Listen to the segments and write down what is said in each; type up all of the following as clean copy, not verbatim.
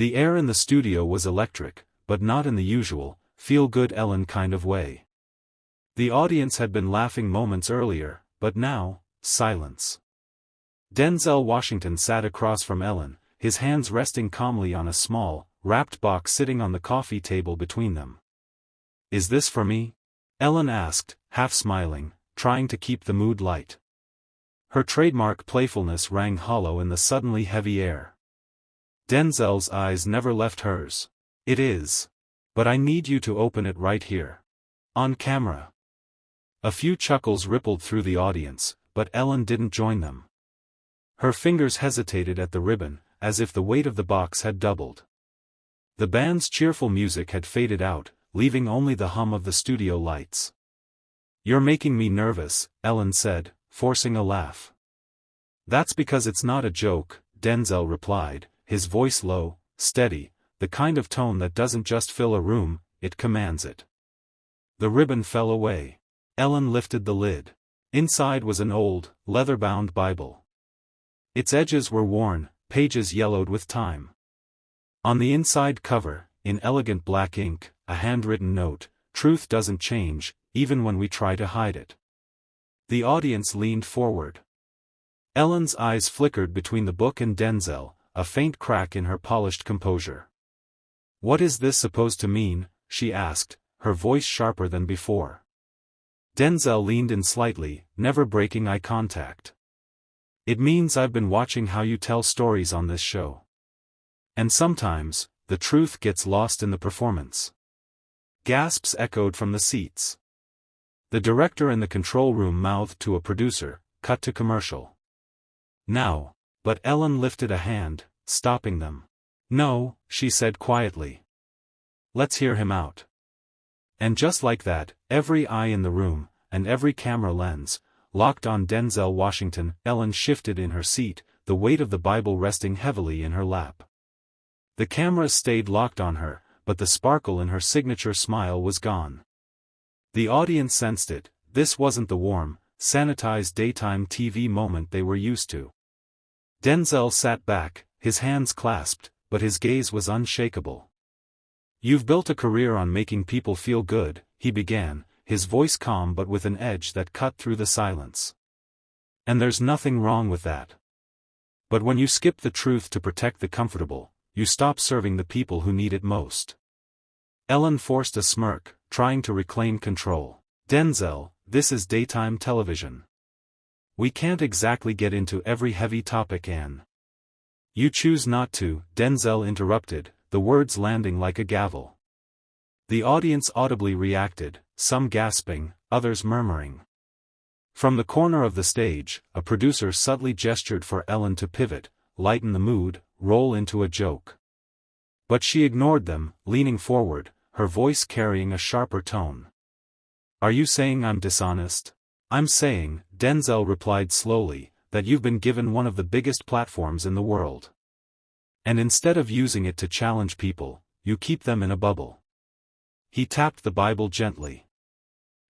The air in the studio was electric, but not in the usual, feel-good Ellen kind of way. The audience had been laughing moments earlier, but now, silence. Denzel Washington sat across from Ellen, his hands resting calmly on a small, wrapped box sitting on the coffee table between them. "Is this for me?" Ellen asked, half smiling, trying to keep the mood light. Her trademark playfulness rang hollow in the suddenly heavy air. Denzel's eyes never left hers. "It is. But I need you to open it right here. On camera." A few chuckles rippled through the audience, but Ellen didn't join them. Her fingers hesitated at the ribbon, as if the weight of the box had doubled. The band's cheerful music had faded out, leaving only the hum of the studio lights. "You're making me nervous," Ellen said, forcing a laugh. "That's because it's not a joke," Denzel replied, his voice low, steady, the kind of tone that doesn't just fill a room, it commands it. The ribbon fell away. Ellen lifted the lid. Inside was an old, leather-bound Bible. Its edges were worn, pages yellowed with time. On the inside cover, in elegant black ink, a handwritten note: "Truth doesn't change, even when we try to hide it." The audience leaned forward. Ellen's eyes flickered between the book and Denzel, a faint crack in her polished composure. "What is this supposed to mean?" she asked, her voice sharper than before. Denzel leaned in slightly, never breaking eye contact. "It means I've been watching how you tell stories on this show. And sometimes, the truth gets lost in the performance." Gasps echoed from the seats. The director in the control room mouthed to a producer, "Cut to commercial." "Now." But Ellen lifted a hand, stopping them. "No," she said quietly. "Let's hear him out." And just like that, every eye in the room, and every camera lens, locked on Denzel Washington. Ellen shifted in her seat, the weight of the Bible resting heavily in her lap. The cameras stayed locked on her, but the sparkle in her signature smile was gone. The audience sensed it. This wasn't the warm, sanitized daytime TV moment they were used to. Denzel sat back, his hands clasped, but his gaze was unshakable. "You've built a career on making people feel good," he began, his voice calm but with an edge that cut through the silence. "And there's nothing wrong with that. But when you skip the truth to protect the comfortable, you stop serving the people who need it most." Ellen forced a smirk, trying to reclaim control. "Denzel, this is daytime television. We can't exactly get into every heavy topic, Anne." "You choose not to," Denzel interrupted, the words landing like a gavel. The audience audibly reacted, some gasping, others murmuring. From the corner of the stage, a producer subtly gestured for Ellen to pivot, lighten the mood, roll into a joke. But she ignored them, leaning forward, her voice carrying a sharper tone. "Are you saying I'm dishonest?" "I'm saying," Denzel replied slowly, "that you've been given one of the biggest platforms in the world. And instead of using it to challenge people, you keep them in a bubble." He tapped the Bible gently.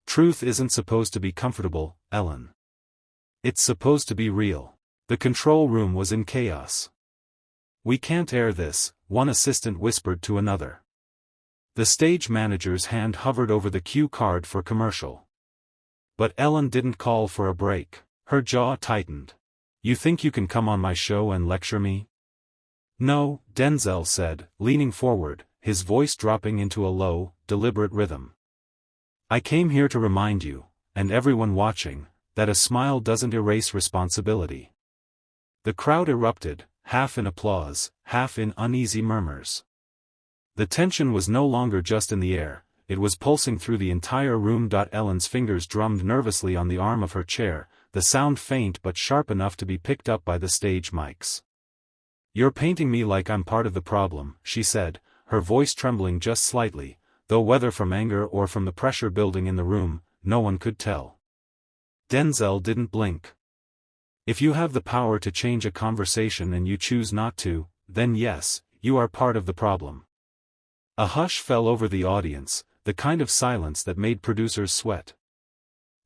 "Truth isn't supposed to be comfortable, Ellen. It's supposed to be real." The control room was in chaos. "We can't air this," one assistant whispered to another. The stage manager's hand hovered over the cue card for commercial. But Ellen didn't call for a break. Her jaw tightened. "You think you can come on my show and lecture me?" "No," Denzel said, leaning forward, his voice dropping into a low, deliberate rhythm. "I came here to remind you, and everyone watching, that a smile doesn't erase responsibility." The crowd erupted, half in applause, half in uneasy murmurs. The tension was no longer just in the air, it was pulsing through the entire room. Ellen's fingers drummed nervously on the arm of her chair, the sound faint but sharp enough to be picked up by the stage mics. "You're painting me like I'm part of the problem," she said, her voice trembling just slightly, though whether from anger or from the pressure building in the room, no one could tell. Denzel didn't blink. "If you have the power to change a conversation and you choose not to, then yes, you are part of the problem." A hush fell over the audience, the kind of silence that made producers sweat.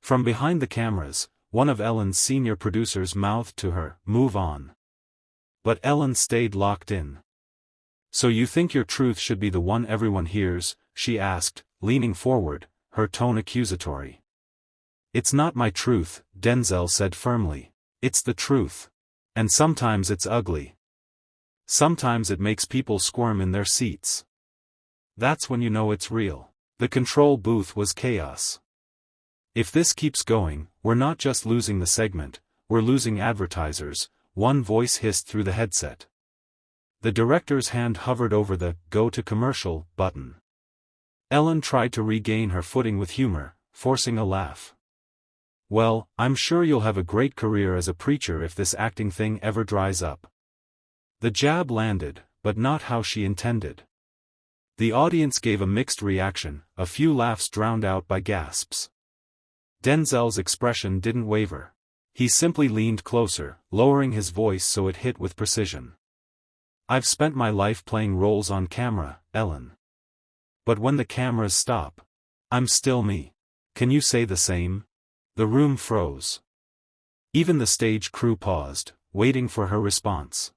From behind the cameras, one of Ellen's senior producers mouthed to her, "Move on." But Ellen stayed locked in. So you think your truth should be the one everyone hears? She asked, leaning forward, her tone accusatory. It's not my truth, Denzel said firmly. It's the truth. And sometimes it's ugly. Sometimes it makes people squirm in their seats. That's when you know it's real. The control booth was chaos. If this keeps going, we're not just losing the segment, we're losing advertisers, one voice hissed through the headset. The director's hand hovered over the "Go to Commercial" button. Ellen tried to regain her footing with humor, forcing a laugh. Well, I'm sure you'll have a great career as a preacher if this acting thing ever dries up. The jab landed, but not how she intended. The audience gave a mixed reaction, a few laughs drowned out by gasps. Denzel's expression didn't waver. He simply leaned closer, lowering his voice so it hit with precision. I've spent my life playing roles on camera, Ellen. But when the cameras stop, I'm still me. Can you say the same? The room froze. Even the stage crew paused, waiting for her response.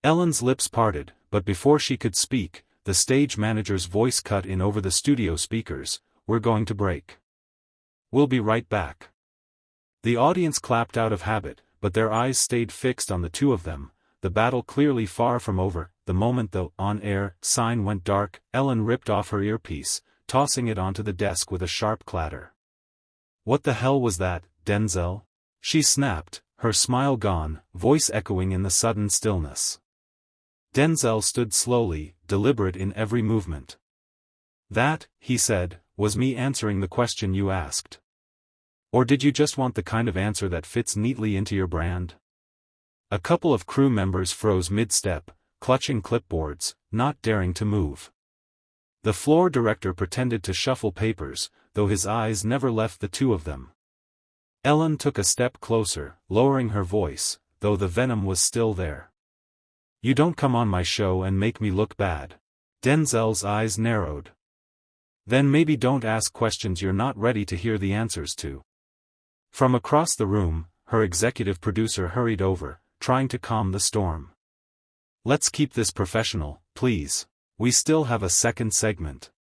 Ellen's lips parted, but before she could speak, the stage manager's voice cut in over the studio speakers, "We're going to break. We'll be right back." The audience clapped out of habit, but their eyes stayed fixed on the two of them, the battle clearly far from over. The moment the "on-air" sign went dark, Ellen ripped off her earpiece, tossing it onto the desk with a sharp clatter. "What the hell was that, Denzel?" she snapped, her smile gone, voice echoing in the sudden stillness. Denzel stood slowly, deliberate in every movement. "That," he said, "was me answering the question you asked. Or did you just want the kind of answer that fits neatly into your brand?" A couple of crew members froze mid-step, clutching clipboards, not daring to move. The floor director pretended to shuffle papers, though his eyes never left the two of them. Ellen took a step closer, lowering her voice, though the venom was still there. "You don't come on my show and make me look bad." Denzel's eyes narrowed. "Then maybe don't ask questions you're not ready to hear the answers to." From across the room, her executive producer hurried over, trying to calm the storm. "Let's keep this professional, please. We still have a second segment."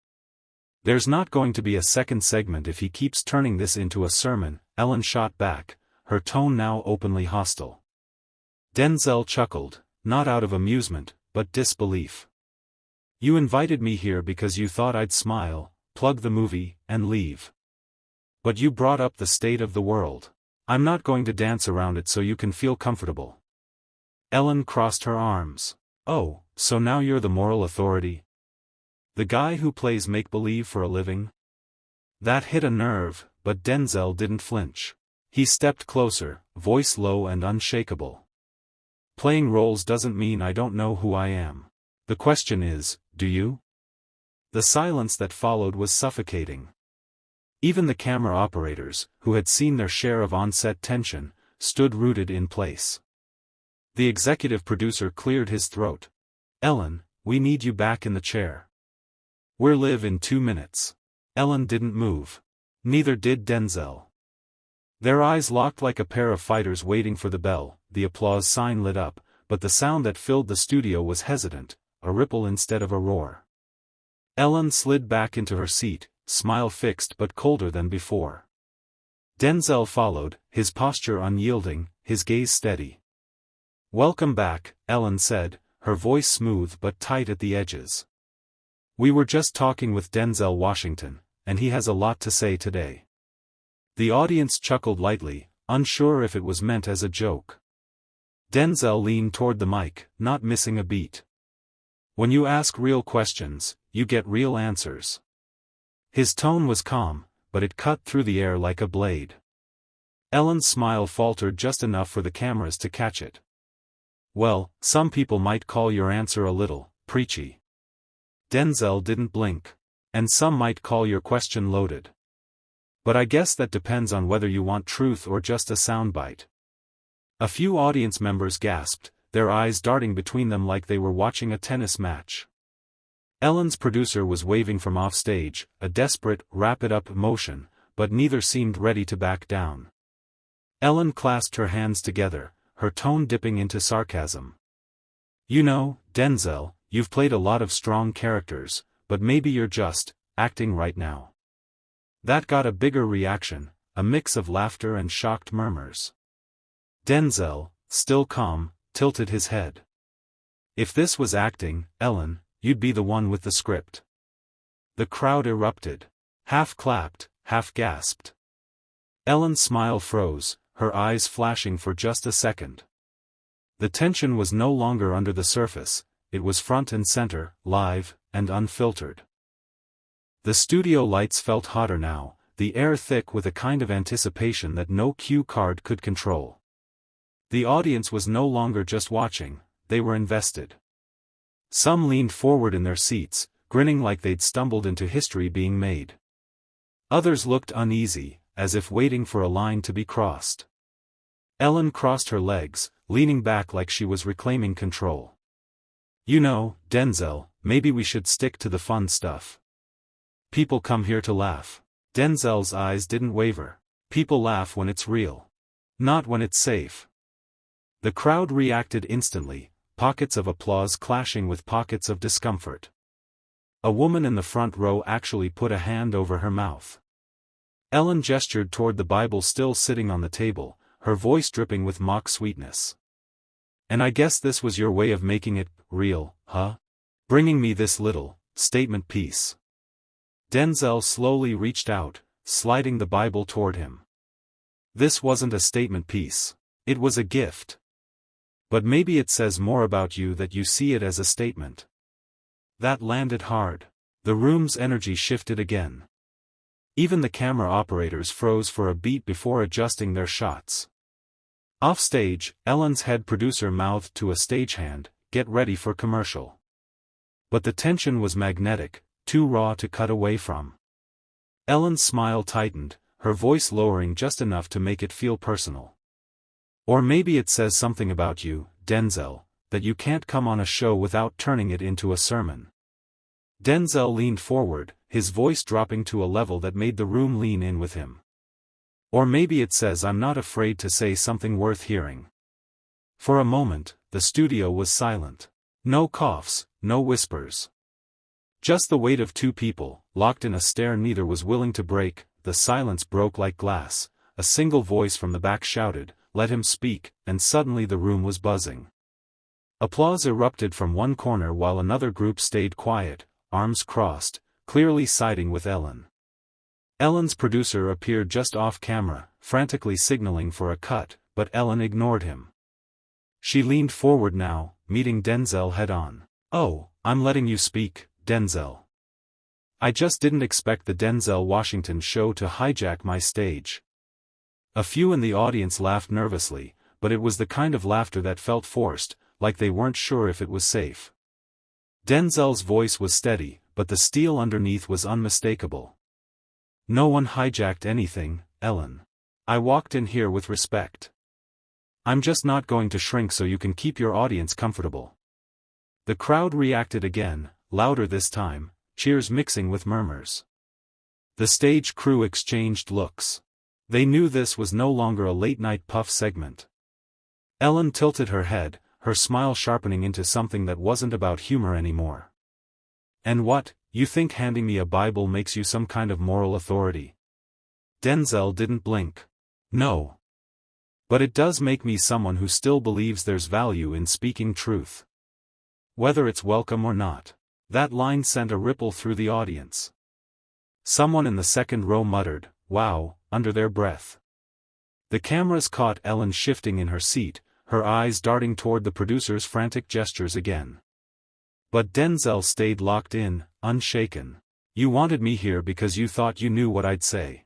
"There's not going to be a second segment if he keeps turning this into a sermon," Ellen shot back, her tone now openly hostile. Denzel chuckled, not out of amusement, but disbelief. "You invited me here because you thought I'd smile, plug the movie, and leave. But you brought up the state of the world. I'm not going to dance around it so you can feel comfortable." Ellen crossed her arms. "Oh, so now you're the moral authority? The guy who plays make-believe for a living?" That hit a nerve, but Denzel didn't flinch. He stepped closer, voice low and unshakable. "Playing roles doesn't mean I don't know who I am. The question is, do you?" The silence that followed was suffocating. Even the camera operators, who had seen their share of on-set tension, stood rooted in place. The executive producer cleared his throat. "Ellen, we need you back in the chair. We're live in 2 minutes." Ellen didn't move. Neither did Denzel. Their eyes locked like a pair of fighters waiting for the bell. The applause sign lit up, but the sound that filled the studio was hesitant, a ripple instead of a roar. Ellen slid back into her seat, smile fixed but colder than before. Denzel followed, his posture unyielding, his gaze steady. "Welcome back," Ellen said, her voice smooth but tight at the edges. "We were just talking with Denzel Washington, and he has a lot to say today." The audience chuckled lightly, unsure if it was meant as a joke. Denzel leaned toward the mic, not missing a beat. "When you ask real questions, you get real answers." His tone was calm, but it cut through the air like a blade. Ellen's smile faltered just enough for the cameras to catch it. "Well, some people might call your answer a little preachy." Denzel didn't blink. "And some might call your question loaded. But I guess that depends on whether you want truth or just a soundbite." A few audience members gasped, their eyes darting between them like they were watching a tennis match. Ellen's producer was waving from offstage, a desperate, wrap-it-up motion, but neither seemed ready to back down. Ellen clasped her hands together, her tone dipping into sarcasm. "You know, Denzel, you've played a lot of strong characters, but maybe you're just acting right now." That got a bigger reaction, a mix of laughter and shocked murmurs. Denzel, still calm, tilted his head. "If this was acting, Ellen, you'd be the one with the script." The crowd erupted. Half clapped, half gasped. Ellen's smile froze, her eyes flashing for just a second. The tension was no longer under the surface, it was front and center, live, and unfiltered. The studio lights felt hotter now, the air thick with a kind of anticipation that no cue card could control. The audience was no longer just watching, they were invested. Some leaned forward in their seats, grinning like they'd stumbled into history being made. Others looked uneasy, as if waiting for a line to be crossed. Ellen crossed her legs, leaning back like she was reclaiming control. "You know, Denzel, maybe we should stick to the fun stuff. People come here to laugh." Denzel's eyes didn't waver. "People laugh when it's real. Not when it's safe." The crowd reacted instantly, pockets of applause clashing with pockets of discomfort. A woman in the front row actually put a hand over her mouth. Ellen gestured toward the Bible still sitting on the table, her voice dripping with mock sweetness. "And I guess this was your way of making it real, huh? Bringing me this little statement piece." Denzel slowly reached out, sliding the Bible toward him. "This wasn't a statement piece. It was a gift. But maybe it says more about you that you see it as a statement." That landed hard. The room's energy shifted again. Even the camera operators froze for a beat before adjusting their shots. Offstage, Ellen's head producer mouthed to a stagehand, "Get ready for commercial." But the tension was magnetic, too raw to cut away from. Ellen's smile tightened, her voice lowering just enough to make it feel personal. "Or maybe it says something about you, Denzel, that you can't come on a show without turning it into a sermon." Denzel leaned forward, his voice dropping to a level that made the room lean in with him. "Or maybe it says I'm not afraid to say something worth hearing." For a moment, the studio was silent. No coughs, no whispers. Just the weight of two people, locked in a stare neither was willing to break. The silence broke like glass. A single voice from the back shouted, "Let him speak," and suddenly the room was buzzing. Applause erupted from one corner while another group stayed quiet, arms crossed, clearly siding with Ellen. Ellen's producer appeared just off camera, frantically signaling for a cut, but Ellen ignored him. She leaned forward now, meeting Denzel head-on. "Oh, I'm letting you speak, Denzel. I just didn't expect the Denzel Washington show to hijack my stage." A few in the audience laughed nervously, but it was the kind of laughter that felt forced, like they weren't sure if it was safe. Denzel's voice was steady, but the steel underneath was unmistakable. "No one hijacked anything, Ellen. I walked in here with respect. I'm just not going to shrink so you can keep your audience comfortable." The crowd reacted again, louder this time, cheers mixing with murmurs. The stage crew exchanged looks. They knew this was no longer a late-night puff segment. Ellen tilted her head, her smile sharpening into something that wasn't about humor anymore. "And what, you think handing me a Bible makes you some kind of moral authority?" Denzel didn't blink. "No. But it does make me someone who still believes there's value in speaking truth. Whether it's welcome or not." That line sent a ripple through the audience. Someone in the second row muttered, "Wow," under their breath. The cameras caught Ellen shifting in her seat, her eyes darting toward the producer's frantic gestures again. But Denzel stayed locked in, unshaken. "You wanted me here because you thought you knew what I'd say.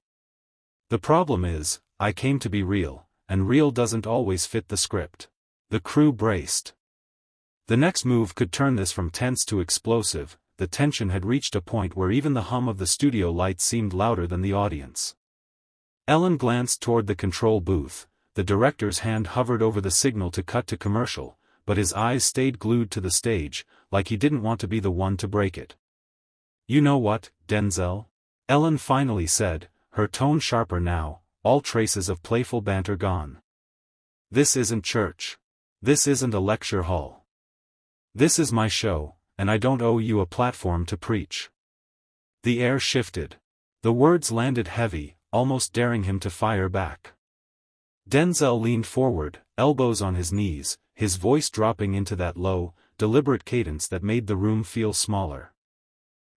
The problem is, I came to be real, and real doesn't always fit the script." The crew braced. The next move could turn this from tense to explosive. The tension had reached a point where even the hum of the studio lights seemed louder than the audience. Ellen glanced toward the control booth. The director's hand hovered over the signal to cut to commercial, but his eyes stayed glued to the stage, like he didn't want to be the one to break it. "You know what, Denzel?" Ellen finally said, her tone sharper now, all traces of playful banter gone. "This isn't church. This isn't a lecture hall. This is my show, and I don't owe you a platform to preach." The air shifted. The words landed heavy, almost daring him to fire back. Denzel leaned forward, elbows on his knees, his voice dropping into that low, deliberate cadence that made the room feel smaller.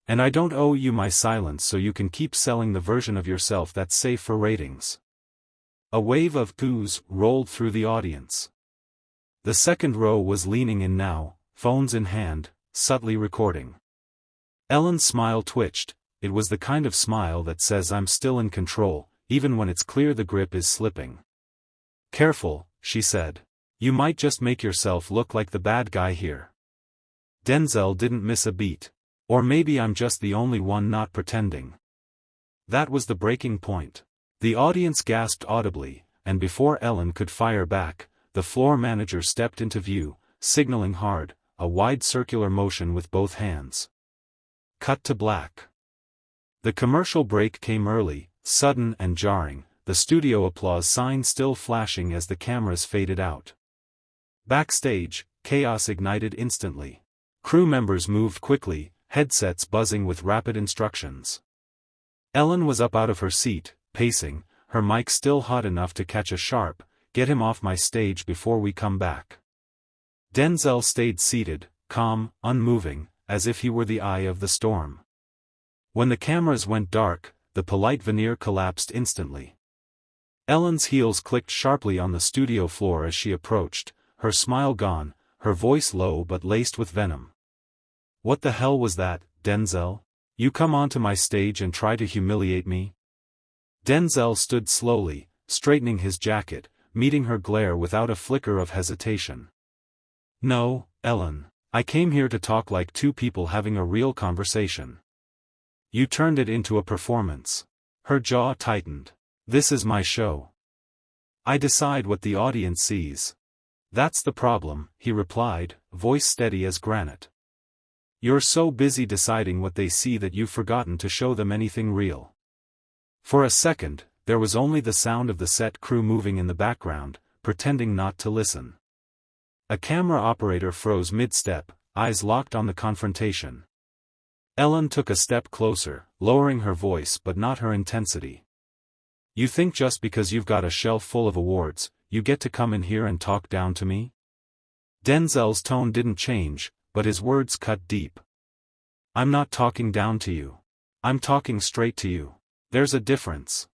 "And I don't owe you my silence so you can keep selling the version of yourself that's safe for ratings." A wave of boos rolled through the audience. The second row was leaning in now, phones in hand, subtly recording. Ellen's smile twitched. It was the kind of smile that says I'm still in control, even when it's clear the grip is slipping. "Careful," she said. "You might just make yourself look like the bad guy here." Denzel didn't miss a beat. Or maybe I'm just the only one not pretending. That was the breaking point. The audience gasped audibly, and before Ellen could fire back, the floor manager stepped into view, signaling hard, a wide circular motion with both hands. Cut to black. The commercial break came early, sudden and jarring, the studio applause sign still flashing as the cameras faded out. Backstage, chaos ignited instantly. Crew members moved quickly, headsets buzzing with rapid instructions. Ellen was up out of her seat, pacing, her mic still hot enough to catch a sharp, "Get him off my stage before we come back." Denzel stayed seated, calm, unmoving, as if he were the eye of the storm. When the cameras went dark, the polite veneer collapsed instantly. Ellen's heels clicked sharply on the studio floor as she approached, her smile gone, her voice low but laced with venom. "What the hell was that, Denzel? You come onto my stage and try to humiliate me?" Denzel stood slowly, straightening his jacket, meeting her glare without a flicker of hesitation. "No, Ellen. I came here to talk like two people having a real conversation. You turned it into a performance." Her jaw tightened. "This is my show. I decide what the audience sees." "That's the problem," he replied, voice steady as granite. "You're so busy deciding what they see that you've forgotten to show them anything real." For a second, there was only the sound of the set crew moving in the background, pretending not to listen. A camera operator froze mid-step, eyes locked on the confrontation. Ellen took a step closer, lowering her voice but not her intensity. "You think just because you've got a shelf full of awards, you get to come in here and talk down to me?" Denzel's tone didn't change, but his words cut deep. "I'm not talking down to you. I'm talking straight to you. There's a difference.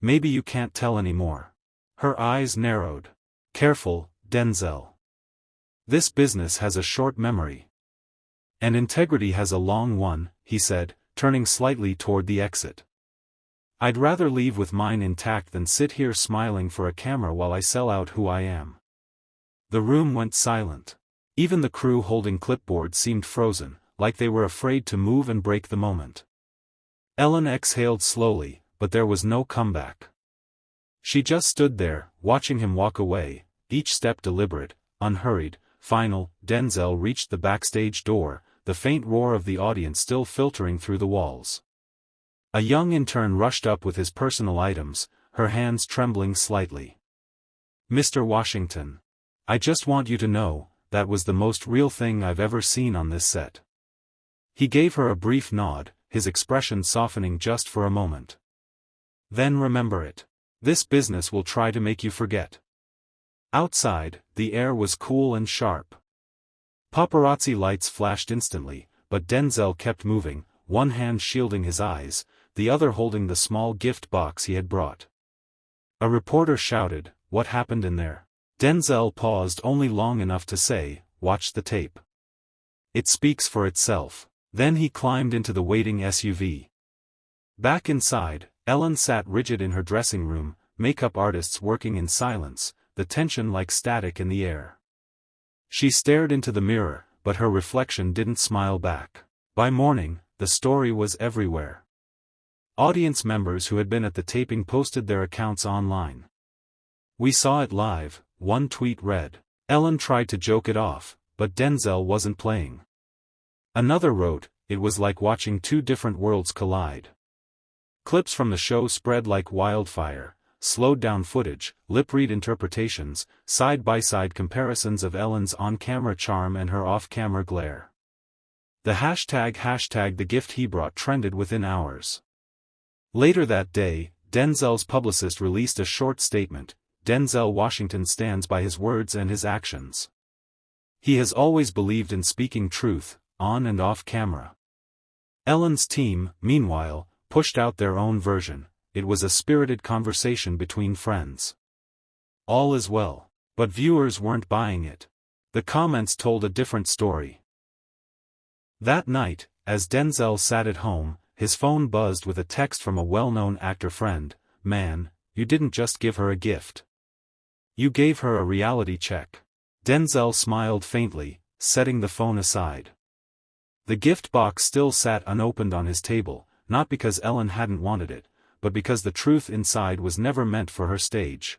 Maybe you can't tell anymore." Her eyes narrowed. "Careful, Denzel. This business has a short memory. And integrity has a long one," he said, turning slightly toward the exit. "I'd rather leave with mine intact than sit here smiling for a camera while I sell out who I am." The room went silent. Even the crew holding clipboards seemed frozen, like they were afraid to move and break the moment. Ellen exhaled slowly, but there was no comeback. She just stood there, watching him walk away, each step deliberate, unhurried. Final, Denzel reached the backstage door, the faint roar of the audience still filtering through the walls. A young intern rushed up with his personal items, her hands trembling slightly. "Mr. Washington. I just want you to know, that was the most real thing I've ever seen on this set." He gave her a brief nod, his expression softening just for a moment. "Then remember it. This business will try to make you forget." Outside, the air was cool and sharp. Paparazzi lights flashed instantly, but Denzel kept moving, one hand shielding his eyes, the other holding the small gift box he had brought. A reporter shouted, "What happened in there?" Denzel paused only long enough to say, "Watch the tape. It speaks for itself." Then he climbed into the waiting SUV. Back inside, Ellen sat rigid in her dressing room, makeup artists working in silence, the tension like static in the air. She stared into the mirror, but her reflection didn't smile back. By morning, the story was everywhere. Audience members who had been at the taping posted their accounts online. "We saw it live," one tweet read. Ellen tried to joke it off, but Denzel wasn't playing. Another wrote, "It was like watching two different worlds collide." Clips from the show spread like wildfire, slowed-down footage, lip-read interpretations, side-by-side comparisons of Ellen's on-camera charm and her off-camera glare. The hashtag the gift he brought trended within hours. Later that day, Denzel's publicist released a short statement. Denzel Washington stands by his words and his actions. He has always believed in speaking truth, on and off camera. Ellen's team, meanwhile, pushed out their own version. It was a spirited conversation between friends. All is well. But viewers weren't buying it. The comments told a different story. That night, as Denzel sat at home, his phone buzzed with a text from a well-known actor friend. "Man, you didn't just give her a gift. You gave her a reality check." Denzel smiled faintly, setting the phone aside. The gift box still sat unopened on his table, not because Ellen hadn't wanted it, but because the truth inside was never meant for her stage.